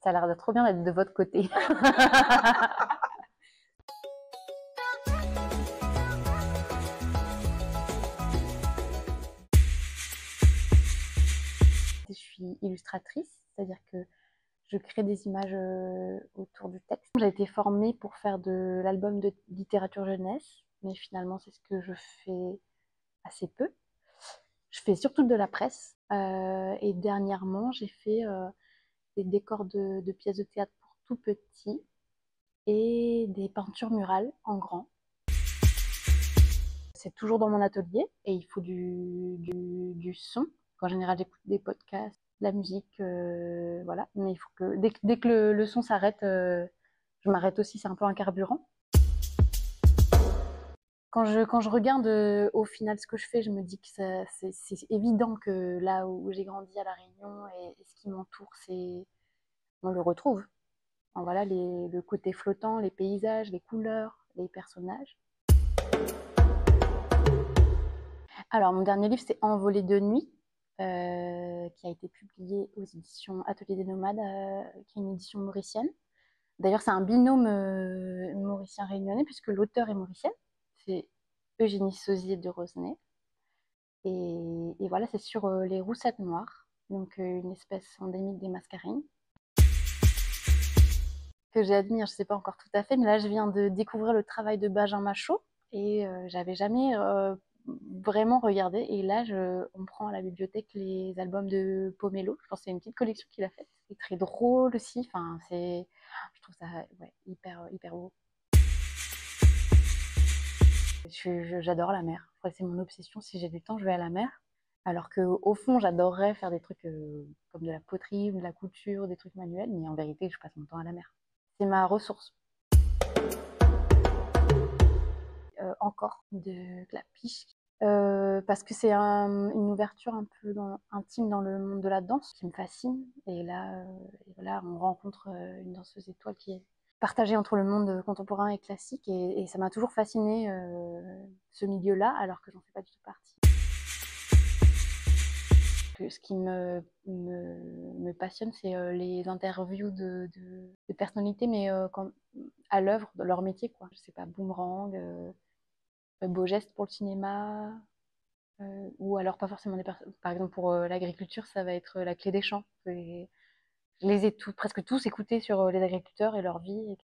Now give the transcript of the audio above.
Ça a l'air de trop bien d'être de votre côté. Je suis illustratrice, c'est-à-dire que je crée des images autour du texte. J'ai été formée pour faire de l'album de littérature jeunesse, mais finalement c'est ce que je fais assez peu. Je fais surtout de la presse et dernièrement j'ai fait des décors de pièces de théâtre pour tout petits et des peintures murales en grand. C'est toujours dans mon atelier et il faut du son. En général, j'écoute des podcasts, de la musique, voilà. Mais il faut que dès que le son s'arrête, je m'arrête aussi. C'est un peu un carburant. Quand je regarde au final ce que je fais, je me dis que c'est évident que là où j'ai grandi à La Réunion et ce qui m'entoure, on le retrouve. Donc voilà, le côté flottant, les paysages, les couleurs, les personnages. Alors, mon dernier livre, c'est Envolée de nuit, qui a été publié aux éditions Atelier des Nomades, qui est une édition mauricienne. D'ailleurs, c'est un binôme mauricien-réunionnais, puisque l'auteur est mauricienne. C'est Eugénie Sauzier de Rosenay. Et voilà, c'est sur les roussettes noires, donc une espèce endémique des mascareignes, que j'admire, je ne sais pas encore tout à fait, mais là, je viens de découvrir le travail de Benjamin Chaud, et j'avais jamais vraiment regardé. Et là, on prend à la bibliothèque les albums de Pomelo. Je pense que c'est une petite collection qu'il a faite. C'est très drôle aussi. Enfin, je trouve ça ouais, hyper beau. J'adore la mer. Je crois que c'est mon obsession. Si j'ai du temps, je vais à la mer. Alors qu'au fond, j'adorerais faire des trucs comme de la poterie ou de la couture, des trucs manuels, mais en vérité, je passe mon temps à la mer. C'est ma ressource. Encore de la piche. Parce que c'est une ouverture un peu intime dans le monde de la danse qui me fascine. Et là, voilà, on rencontre une danseuse étoile qui est partagée entre le monde contemporain et classique. Et ça m'a toujours fasciné ce milieu-là, alors que j'en fais pas du tout partie. Ce qui me passionne, c'est les interviews de personnalités, mais à l'œuvre de leur métier, quoi. Je sais pas, Boomerang, Beau Geste pour le cinéma, ou alors pas forcément des personnes. Par exemple, pour l'agriculture, ça va être La Clé des champs. Je les ai presque tous écoutés sur les agriculteurs et leur vie.